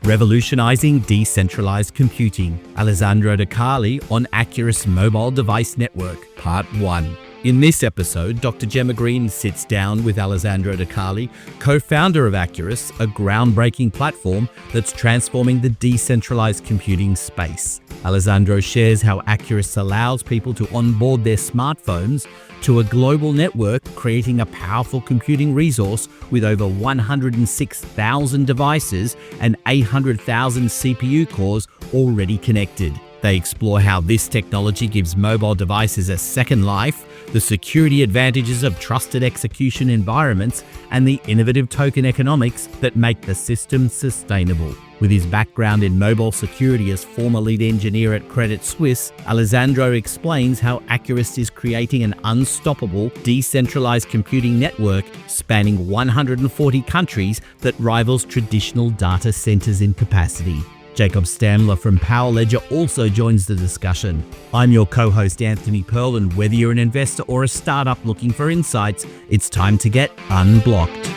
Revolutionizing Decentralized Computing, Alessandro De Carli on Acurast Mobile Device Network, Part 1. In this episode, Dr. Jemma Green sits down with Alessandro De Carli, co-founder of Acurast, a groundbreaking platform that's transforming the decentralized computing space. Alessandro shares how Acurast allows people to onboard their smartphones to a global network, creating a powerful computing resource with over 106,000 devices and 800,000 CPU cores already connected. They explore how this technology gives mobile devices a second life, the security advantages of trusted execution environments, and the innovative token economics that make the system sustainable. With his background in mobile security as former lead engineer at Credit Suisse, Alessandro explains how Acurast is creating an unstoppable, decentralized computing network spanning 140 countries that rivals traditional data centers in capacity. Jacob Stamler from Power Ledger also joins the discussion. I'm your co-host Anthony Pearl, and whether you're an investor or a startup looking for insights, it's time to get unblocked.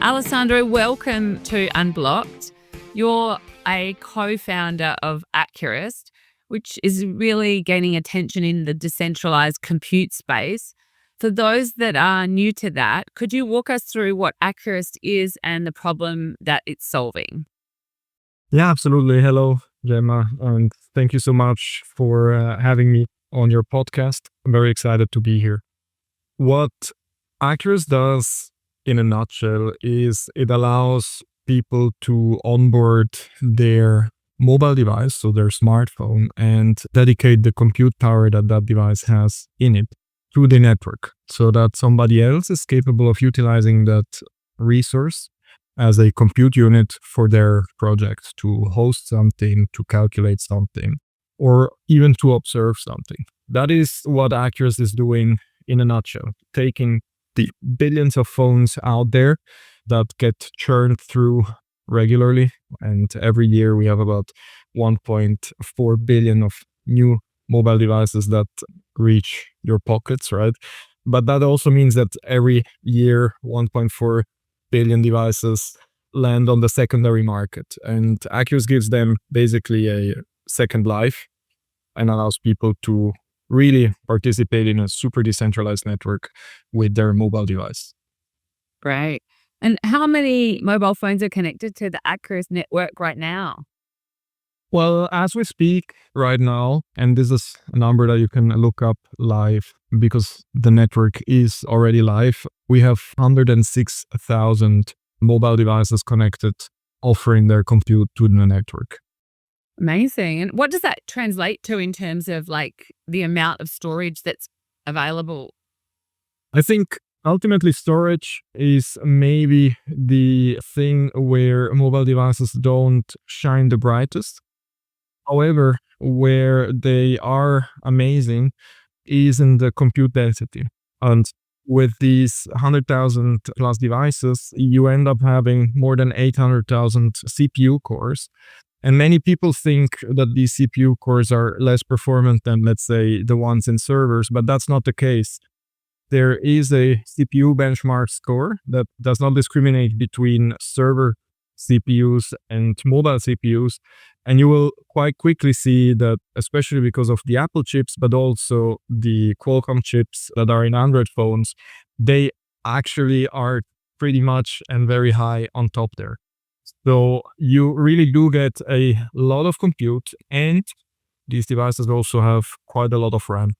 Alessandro, welcome to Unblock'd. You're a co-founder of Acurast, which is really gaining attention in the decentralized compute space. For those that are new to that, could you walk us through what Acurast is and the problem that it's solving? Yeah, absolutely. Hello, Jemma, and thank you so much for having me on your podcast. I'm very excited to be here. What Acurast does in a nutshell is it allows people to onboard their mobile device, so their smartphone, and dedicate the compute power that that device has in it to the network so that somebody else is capable of utilizing that resource as a compute unit for their project to host something, to calculate something, or even to observe something. That is what Acurast is doing in a nutshell, taking the billions of phones out there that get churned through regularly. And every year we have about 1.4 billion of new mobile devices that reach your pockets, right? But that also means that every year 1.4 billion devices land on the secondary market. And Acurast gives them basically a second life and allows people to really participate in a super decentralized network with their mobile device. Great. And how many mobile phones are connected to the Acurast network right now? Well, as we speak right now, and this is a number that you can look up live because the network is already live, we have 106,000 mobile devices connected, offering their compute to the network. Amazing. And what does that translate to in terms of like the amount of storage that's available? I think ultimately storage is maybe the thing where mobile devices don't shine the brightest. However, where they are amazing is in the compute density. And with these 100,000 plus devices, you end up having more than 800,000 CPU cores. And many people think that these CPU cores are less performant than, let's say, the ones in servers, but that's not the case. There is a CPU benchmark score that does not discriminate between server CPUs and mobile CPUs. And you will quite quickly see that, especially because of the Apple chips, but also the Qualcomm chips that are in Android phones, they actually are pretty much and very high on top there. So you really do get a lot of compute, and these devices also have quite a lot of RAM.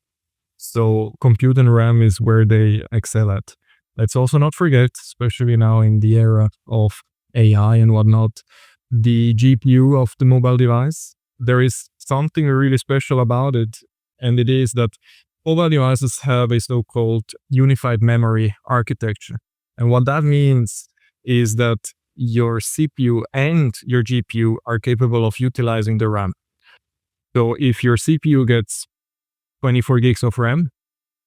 So compute and RAM is where they excel at. Let's also not forget, especially now in the era of AI and whatnot, the GPU of the mobile device. There is something really special about it, and it is that mobile devices have a so-called unified memory architecture. And what that means is that your CPU and your GPU are capable of utilizing the RAM. So if your CPU gets 24 gigs of RAM,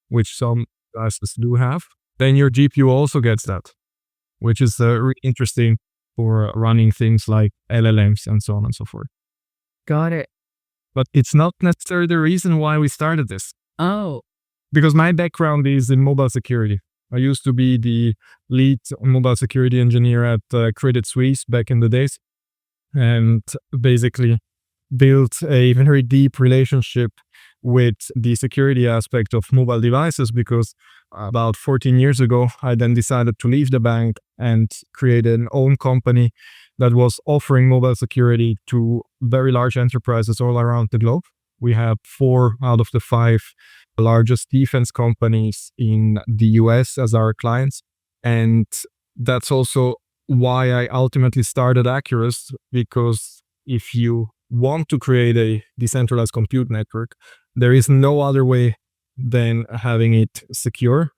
which some devices do have, then your GPU also gets that, which is really interesting for running things like LLMs and so on and so forth. Got it. But it's not necessarily the reason why we started this. Oh, Because my background is in mobile security. I used to be the lead mobile security engineer at Credit Suisse back in the days, and basically built a very deep relationship with the security aspect of mobile devices, because about 14 years ago, I then decided to leave the bank and create an own company that was offering mobile security to very large enterprises all around the globe. We have 4 out of the 5 largest defense companies in the US as our clients. And that's also why I ultimately started Acurast, because if you want to create a decentralized compute network, there is no other way than having it secure,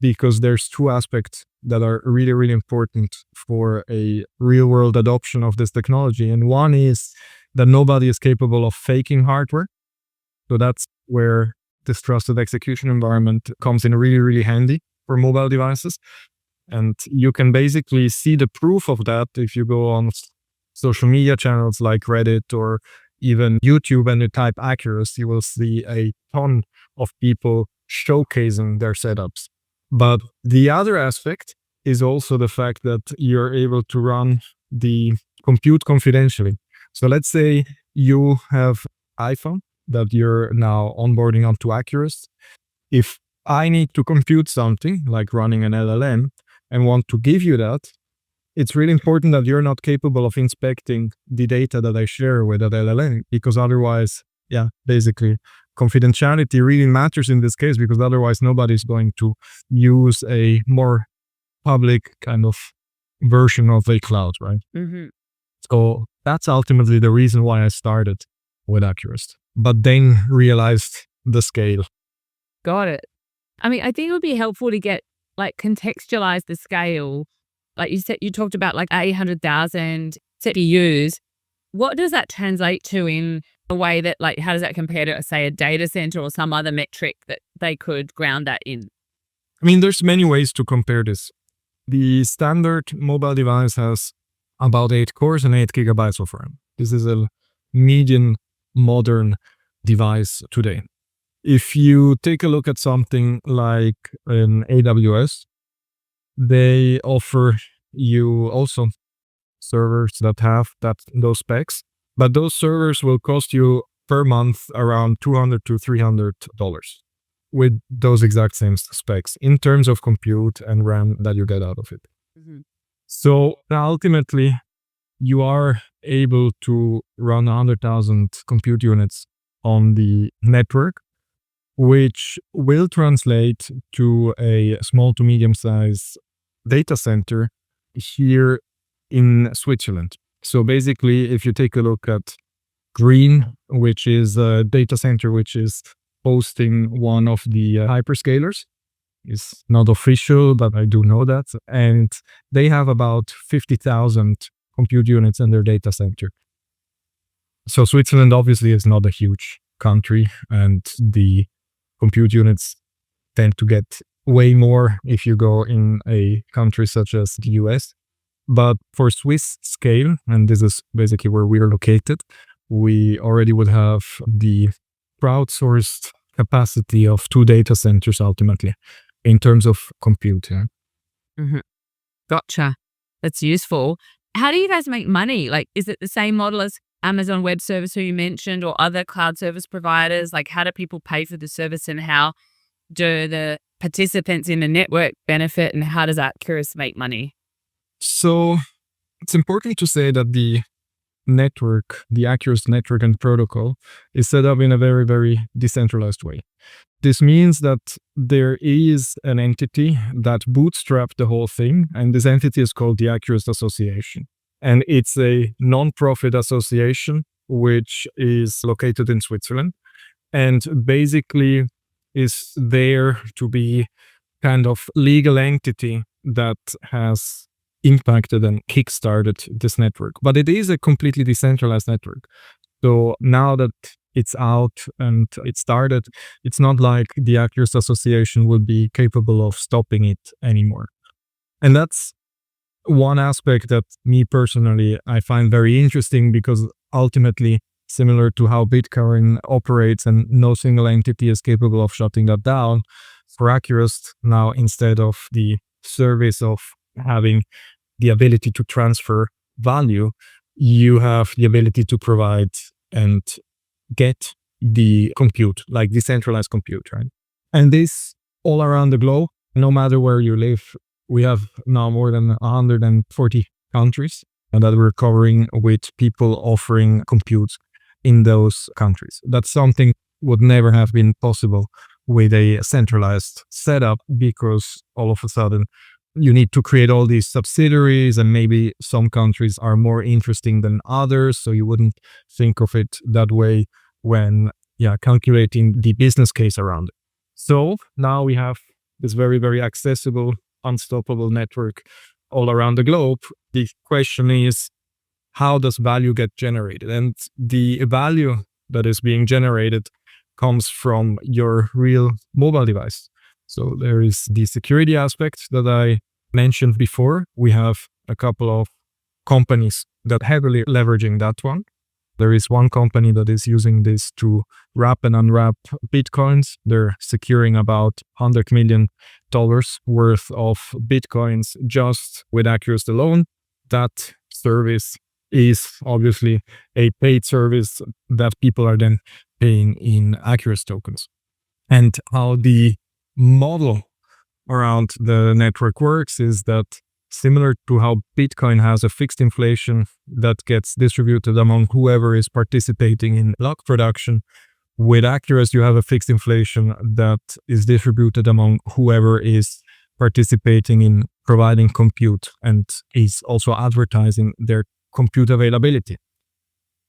because there's 2 aspects that are really, really important for a real world adoption of this technology. And one is that nobody is capable of faking hardware. So that's where this trusted execution environment comes in really, really handy for mobile devices. And you can basically see the proof of that if you go on social media channels like Reddit or even YouTube and you type Acurast, you will see a ton of people showcasing their setups. But the other aspect is also the fact that you're able to run the compute confidentially. So let's say you have iPhone that you're now onboarding onto Acurast. If I need to compute something like running an LLM and want to give you that, it's really important that you're not capable of inspecting the data that I share with that LLM, because otherwise, basically confidentiality really matters in this case, because otherwise nobody's going to use a more public kind of version of a cloud, right? Mm-hmm. So that's ultimately the reason why I started with Acurast, but then realized the scale. Got it. I mean, I think it would be helpful to get contextualize the scale. Like you said, you talked about 800,000 CPUs. What does that translate to in a way that how does that compare to, say, a data center or some other metric that they could ground that in? I mean, there's many ways to compare this. The standard mobile device has about 8 cores and 8 gigabytes of RAM. This is a median modern device today. If you take a look at something like an AWS, they offer you also servers that have those specs, but those servers will cost you per month around $200 to $300 with those exact same specs in terms of compute and RAM that you get out of it. Mm-hmm. So ultimately, you are able to run 100,000 compute units on the network, which will translate to a small to medium size data center here in Switzerland. So basically, if you take a look at Green, which is a data center which is hosting one of the hyperscalers, it's not official, but I do know that. And they have about 50,000 compute units in their data center. So Switzerland obviously is not a huge country, and the compute units tend to get way more if you go in a country such as the US. But for Swiss scale, and this is basically where we are located, we already would have the crowdsourced capacity of 2 data centers ultimately in terms of compute. Yeah. Mm-hmm. Gotcha. That's useful. How do you guys make money? Is it the same model as Amazon Web Service, who you mentioned, or other cloud service providers? How do people pay for the service, and how do the participants in the network benefit, and how does Acurast make money? So it's important to say that the network, the Acurast network and protocol, is set up in a very, very decentralized way. This means that there is an entity that bootstrapped the whole thing, and this entity is called the Acurast Association. And it's a non-profit association which is located in Switzerland, and basically is there to be kind of legal entity that has impacted and kickstarted this network. But it is a completely decentralized network. So now that it's out and it started, it's not like the Acurast Association would be capable of stopping it anymore. And that's one aspect that me personally, I find very interesting, because ultimately, similar to how Bitcoin operates and no single entity is capable of shutting that down, for Acurast, now instead of the service of having the ability to transfer value, you have the ability to provide and get the compute, like decentralized compute, right? And this all around the globe, no matter where you live. We have now more than 140 countries that we're covering with people offering compute in those countries. That's something would never have been possible with a centralized setup, because all of a sudden you need to create all these subsidiaries, and maybe some countries are more interesting than others. So you wouldn't think of it that way when calculating the business case around it. So now we have this very, very accessible, unstoppable network all around the globe. The question is, how does value get generated? And the value that is being generated comes from your real mobile device. So there is the security aspect that I mentioned before. We have a couple of companies that heavily leveraging that one. There is one company that is using this to wrap and unwrap Bitcoins. They're securing about $100 million worth of Bitcoins just with Acurast alone. That service is obviously a paid service that people are then paying in Acurast tokens. And how the model around the network works is that, similar to how Bitcoin has a fixed inflation that gets distributed among whoever is participating in block production, with Acurast you have a fixed inflation that is distributed among whoever is participating in providing compute and is also advertising their compute availability.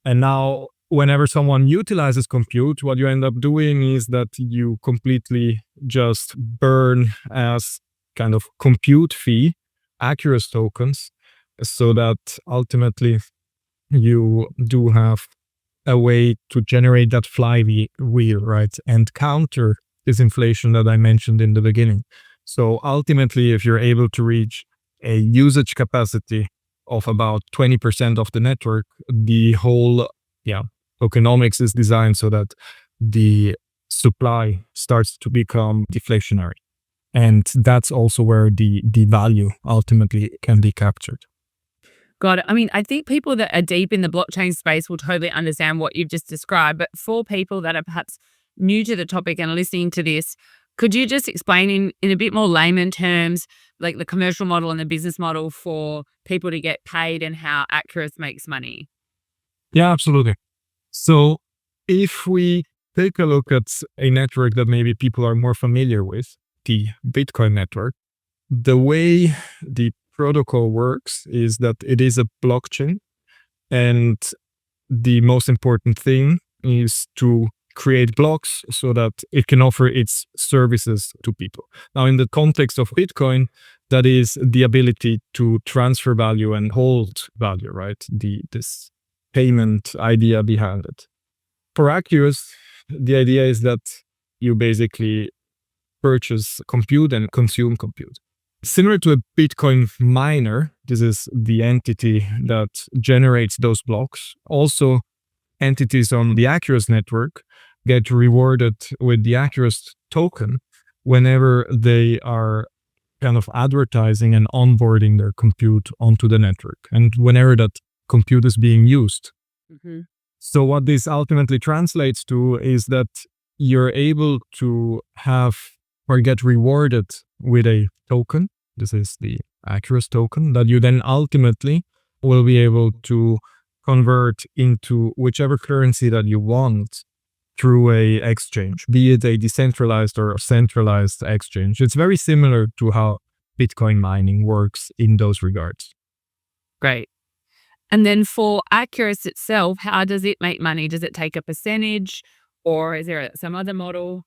And now, whenever someone utilizes compute, what you end up doing is that you completely just burn as kind of compute fee Acurast tokens, so that ultimately you do have a way to generate that flywheel, right? And counter this inflation that I mentioned in the beginning. So ultimately, if you're able to reach a usage capacity of about 20% of the network, the whole tokenomics is designed so that the supply starts to become deflationary. And that's also where the value ultimately can be captured. Got it. I mean, I think people that are deep in the blockchain space will totally understand what you've just described. But for people that are perhaps new to the topic and listening to this, could you just explain in a bit more layman terms, like the commercial model and the business model for people to get paid and how Acurast makes money? Yeah, absolutely. So if we take a look at a network that maybe people are more familiar with, the Bitcoin network, the way the protocol works is that it is a blockchain, and the most important thing is to create blocks so that it can offer its services to people. Now, in the context of Bitcoin, that is the ability to transfer value and hold value, right? This payment idea behind it. For Acurast, the idea is that you basically purchase compute and consume compute. Similar to a Bitcoin miner, this is the entity that generates those blocks. Also, entities on the Acurast network get rewarded with the Acurast token whenever they are kind of advertising and onboarding their compute onto the network, and whenever that compute is being used. Mm-hmm. So what this ultimately translates to is that you're able to have or get rewarded with a token. This is the Acurast token that you then ultimately will be able to convert into whichever currency that you want through a exchange, be it a decentralized or centralized exchange. It's very similar to how Bitcoin mining works in those regards. Great. And then for Acurast itself, how does it make money? Does it take a percentage, or is there some other model?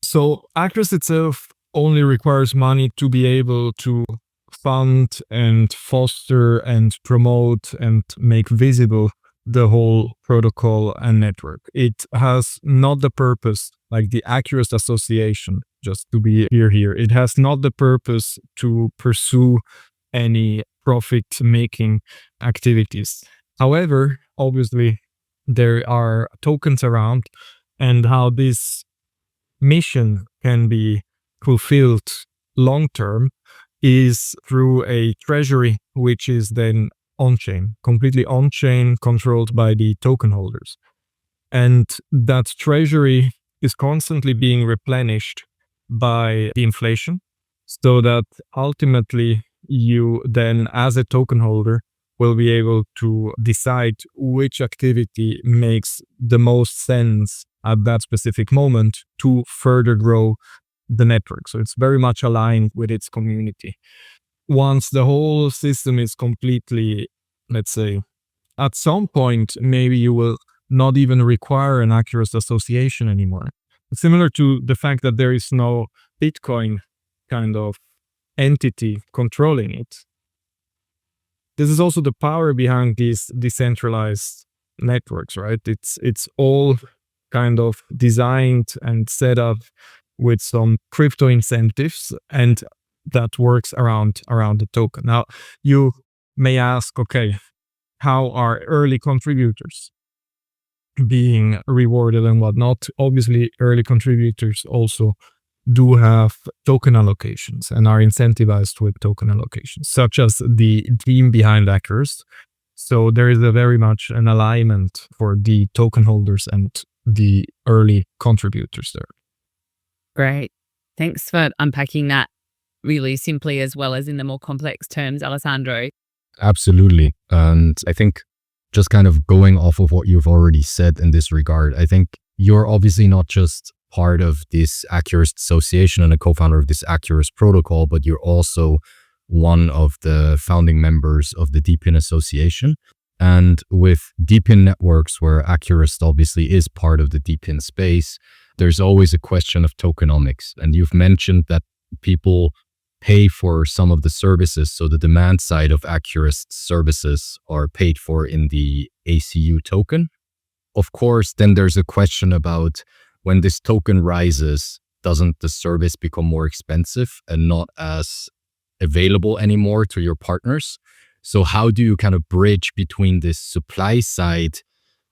So Acurast itself only requires money to be able to fund and foster and promote and make visible the whole protocol and network. It has not the purpose, like the Acurast Association, just to be clear here, it has not the purpose to pursue any profit-making activities. However, obviously, there are tokens around, and how this mission can be fulfilled long term is through a treasury, which is then on-chain, completely on-chain, controlled by the token holders. And that treasury is constantly being replenished by the inflation, so that ultimately you then, as a token holder, will be able to decide which activity makes the most sense at that specific moment to further grow the network. So it's very much aligned with its community. Once the whole system is completely, let's say, at some point, maybe you will not even require an Acurast association anymore. Similar to the fact that there is no Bitcoin kind of entity controlling it. This is also the power behind these decentralized networks, right? It's all kind of designed and set up with some crypto incentives, and that works around the token. Now, you may ask, okay, how are early contributors being rewarded and whatnot? Obviously, early contributors also do have token allocations and are incentivized with token allocations, such as the team behind Acurast. So there is a very much an alignment for the token holders and the early contributors there. Great. Thanks for unpacking that really simply as well as in the more complex terms, Alessandro. Absolutely. And I think just kind of going off of what you've already said in this regard, I think you're obviously not just part of this Acurast association and a co-founder of this Acurast protocol, but you're also one of the founding members of the DePIN association. And with DePIN networks, where Acurast obviously is part of the DePIN space, there's always a question of tokenomics. And you've mentioned that people pay for some of the services. So the demand side of Acurast services are paid for in the ACU token. Of course, then there's a question about when this token rises, doesn't the service become more expensive and not as available anymore to your partners? So how do you kind of bridge between this supply side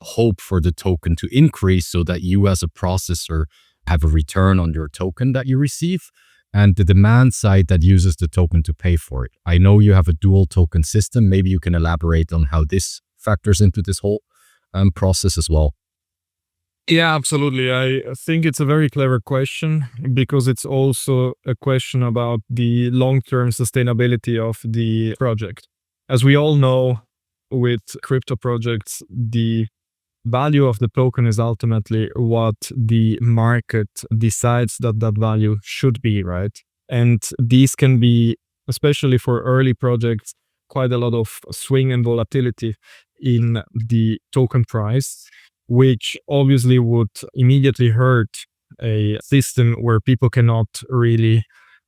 hope for the token to increase so that you as a processor have a return on your token that you receive, and the demand side that uses the token to pay for it? I know you have a dual token system. Maybe you can elaborate on how this factors into this whole process as well. Yeah, absolutely. I think it's a very clever question, because it's also a question about the long-term sustainability of the project. As we all know, with crypto projects, the value of the token is ultimately what the market decides that value should be, right? And these can be, especially for early projects, quite a lot of swing and volatility in the token price, which obviously would immediately hurt a system where people cannot really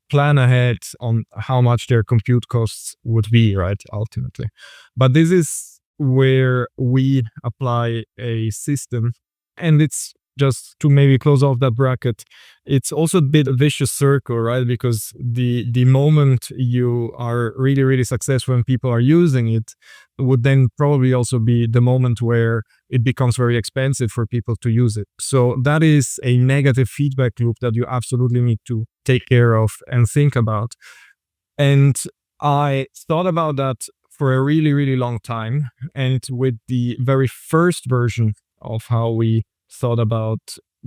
plan ahead on how much their compute costs would be, right, ultimately. But this is where we apply a system, and it's just to maybe close off that bracket, it's also a bit a vicious circle, right? Because the moment you are really, really successful and people are using it would then probably also be the moment where it becomes very expensive for people to use it. So that is a negative feedback loop that you absolutely need to take care of and think about. And I thought about that for a really, really long time. And with the very first version of how we thought about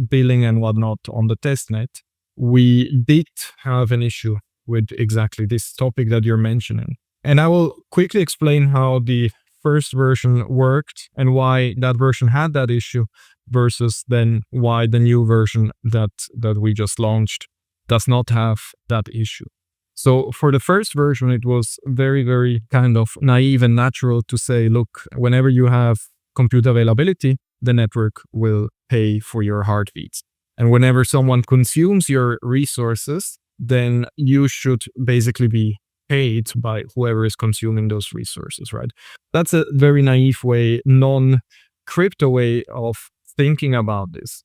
billing and whatnot on the testnet, we did have an issue with exactly this topic that you're mentioning. And I will quickly explain how the first version worked and why that version had that issue versus then why the new version that we just launched does not have that issue. So for the first version, it was very, very kind of naive and natural to say, look, whenever you have compute availability, the network will pay for your heartbeats. And whenever someone consumes your resources, then you should basically be paid by whoever is consuming those resources, right? That's a very naive way, non-crypto way of thinking about this.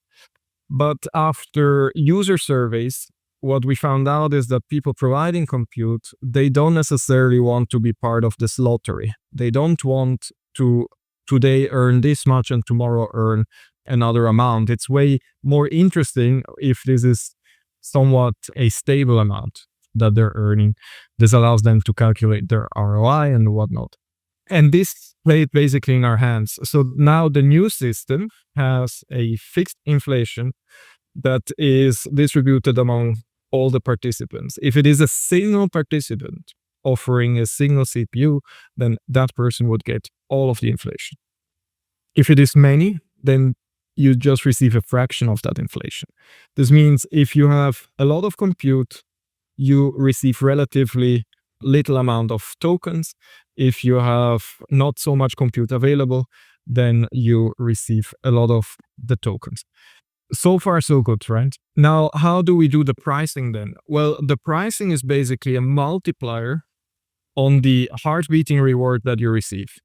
But after user surveys, what we found out is that people providing compute, they don't necessarily want to be part of this lottery. They don't want to today earn this much and tomorrow earn another amount. It's way more interesting if this is somewhat a stable amount that they're earning. This allows them to calculate their ROI and whatnot. And this played basically in our hands. So now the new system has a fixed inflation that is distributed among all the participants. If it is a single participant offering a single CPU, then that person would get all of the inflation. If it is many, then you just receive a fraction of that inflation. This means if you have a lot of compute, you receive relatively little amount of tokens. If you have not so much compute available, then you receive a lot of the tokens. So far, so good, right? Now, how do we do the pricing then? Well, the pricing is basically a multiplier on the heart-beating reward that you receive.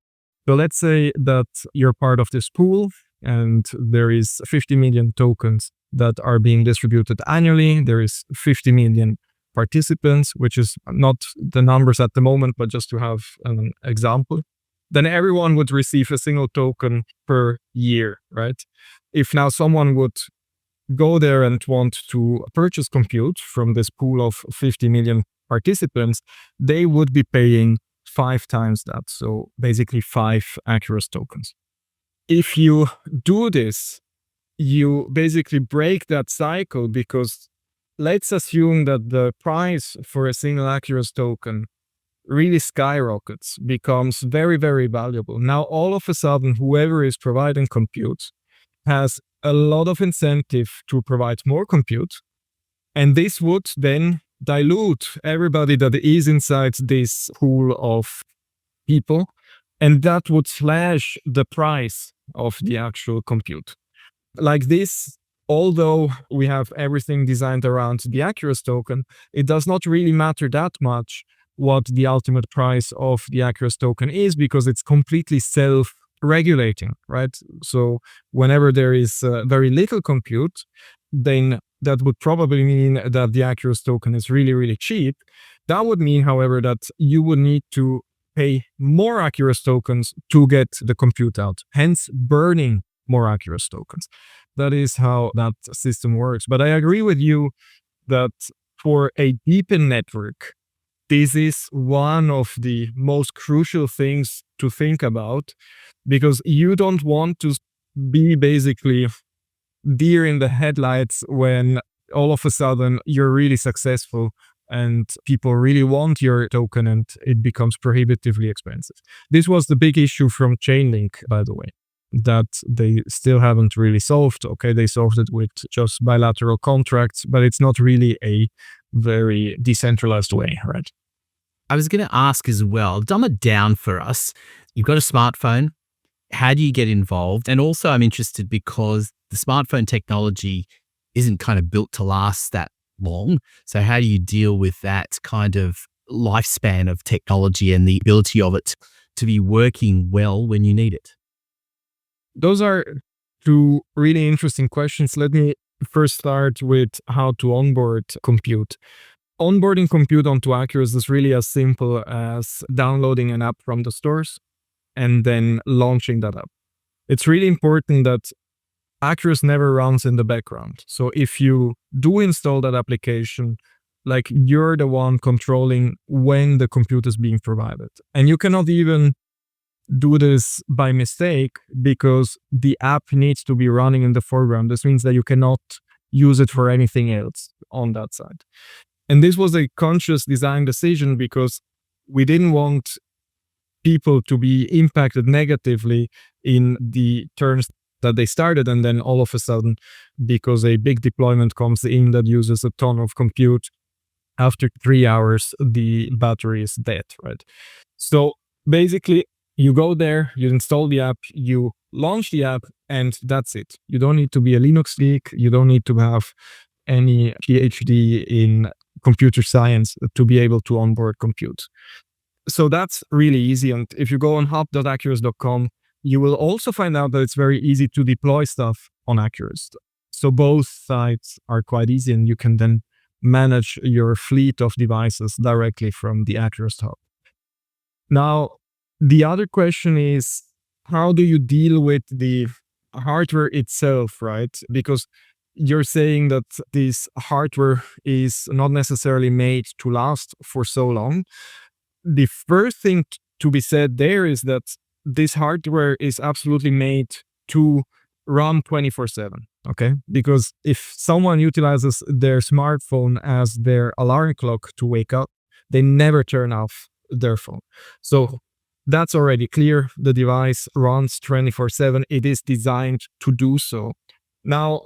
So let's say that you're part of this pool and there is 50 million tokens that are being distributed annually. There is 50 million participants, which is not the numbers at the moment, but just to have an example. Then everyone would receive a single token per year, right? If now someone would go there and want to purchase compute from this pool of 50 million participants, they would be paying 5 times that. So basically 5 Acurast tokens. If you do this, you basically break that cycle, because let's assume that the price for a single Acurast token really skyrockets, becomes very, very valuable. Now, all of a sudden, whoever is providing compute has a lot of incentive to provide more compute. And this would then dilute everybody that is inside this pool of people. And that would slash the price of the actual compute. Like this, although we have everything designed around the Acurast token, it does not really matter that much what the ultimate price of the Acurast token is, because it's completely self-regulating, right? So whenever there is very little compute, then that would probably mean that the Acurast token is really, really cheap. That would mean, however, that you would need to pay more Acurast tokens to get the compute out, hence burning more Acurast tokens. That is how that system works. But I agree with you that for a deepened network, this is one of the most crucial things to think about, because you don't want to be basically deer in the headlights when all of a sudden you're really successful and people really want your token and it becomes prohibitively expensive. This was the big issue from Chainlink, by the way, that they still haven't really solved. Okay, they solved it with just bilateral contracts, but it's not really a very decentralized way, right? I was going to ask as well, dumb it down for us. You've got a smartphone. How do you get involved? And also I'm interested because the smartphone technology isn't kind of built to last that long. So how do you deal with that kind of lifespan of technology and the ability of it to be working well when you need it? Those are two really interesting questions. Let me first start with how to onboard compute. Onboarding compute onto Acurast is really as simple as downloading an app from the stores and then launching that app. It's really important that Acurast never runs in the background. So if you do install that application, like you're the one controlling when the compute is being provided. And you cannot even do this by mistake, because the app needs to be running in the foreground. This means that you cannot use it for anything else on that side. And this was a conscious design decision, because we didn't want people to be impacted negatively in the terms that they started, and then all of a sudden, because a big deployment comes in that uses a ton of compute, after 3 hours, the battery is dead, right? So basically, you go there, you install the app, you launch the app, and that's it. You don't need to be a Linux geek. You don't need to have any PhD in computer science to be able to onboard compute. So that's really easy. And if you go on hub.acurast.com, you will also find out that it's very easy to deploy stuff on Acurast. So both sides are quite easy, and you can then manage your fleet of devices directly from the Acurast hub. Now, the other question is, how do you deal with the hardware itself, right? Because you're saying that this hardware is not necessarily made to last for so long. The first thing to be said there is that this hardware is absolutely made to run 24/7, okay? Because if someone utilizes their smartphone as their alarm clock to wake up, they never turn off their phone. So that's already clear. The device runs 24/7. It is designed to do so. Now,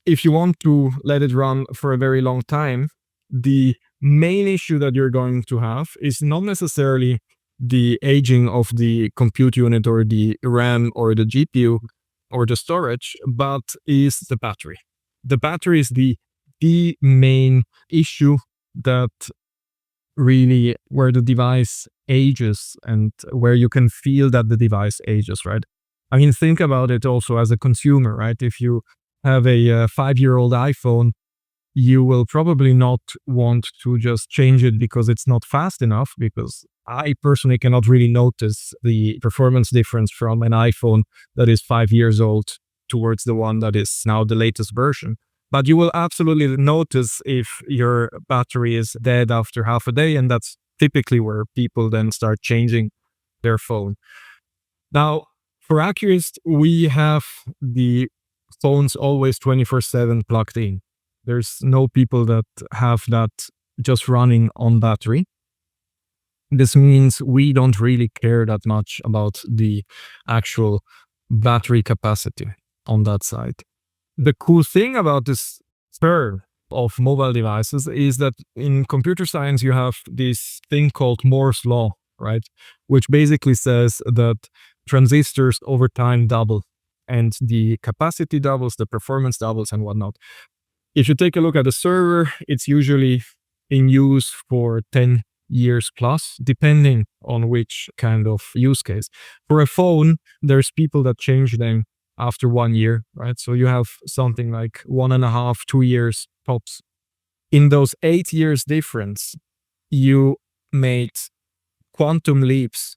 if you want to let it run for a very long time, the main issue that you're going to have is not necessarily the aging of the compute unit or the RAM or the GPU or the storage, but is the battery. The battery is the main issue that really where the device ages and where you can feel that the device ages, right? I mean, think about it also as a consumer, right? If you have a 5-year-old iPhone, you will probably not want to just change it because it's not fast enough, because I personally cannot really notice the performance difference from an iPhone that is 5 years old towards the one that is now the latest version. But you will absolutely notice if your battery is dead after half a day, and that's typically where people then start changing their phone. Now, for Acurast, we have the phones always 24/7 plugged in. There's no people that have that just running on battery. This means we don't really care that much about the actual battery capacity on that side. The cool thing about this term of mobile devices is that in computer science, you have this thing called Moore's law, right? Which basically says that transistors over time double and the capacity doubles, the performance doubles and whatnot. If you take a look at a server, it's usually in use for 10 years plus, depending on which kind of use case. For a phone, there's people that change them after 1 year, right? So you have something like 1.5, 2 years tops. In those 8 years difference, you made quantum leaps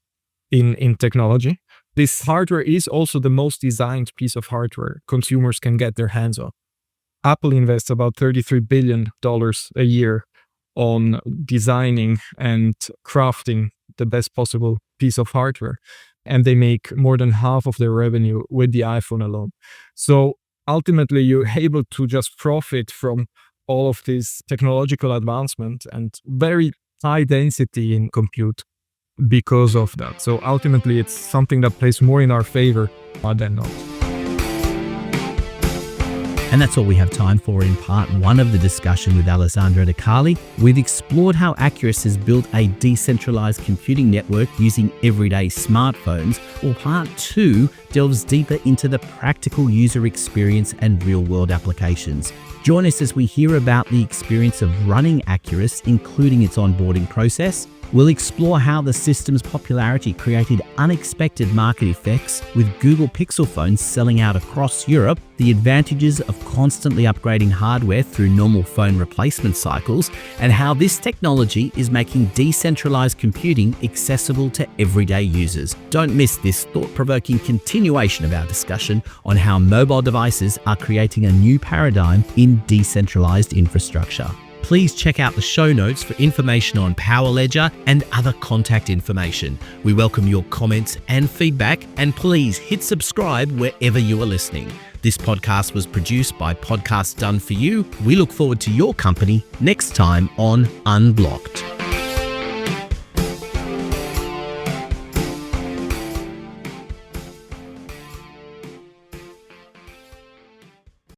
in technology. This hardware is also the most designed piece of hardware consumers can get their hands on. Apple invests about $33 billion a year on designing and crafting the best possible piece of hardware. And they make more than half of their revenue with the iPhone alone. So ultimately, you're able to just profit from all of this technological advancement and very high density in compute because of that. So ultimately, it's something that plays more in our favor than not. And that's all we have time for in part 1 of the discussion with Alessandro De Carli. We've explored how Acurast has built a decentralized computing network using everyday smartphones, while part 2 delves deeper into the practical user experience and real-world applications. Join us as we hear about the experience of running Acurast, including its onboarding process. We'll explore how the system's popularity created unexpected market effects, with Google Pixel phones selling out across Europe, the advantages of constantly upgrading hardware through normal phone replacement cycles, and how this technology is making decentralized computing accessible to everyday users. Don't miss this thought-provoking continuation of our discussion on how mobile devices are creating a new paradigm in decentralized infrastructure. Please check out the show notes for information on Power Ledger and other contact information. We welcome your comments and feedback, and please hit subscribe wherever you are listening. This podcast was produced by Podcasts Done For You. We look forward to your company next time on Unblock'd.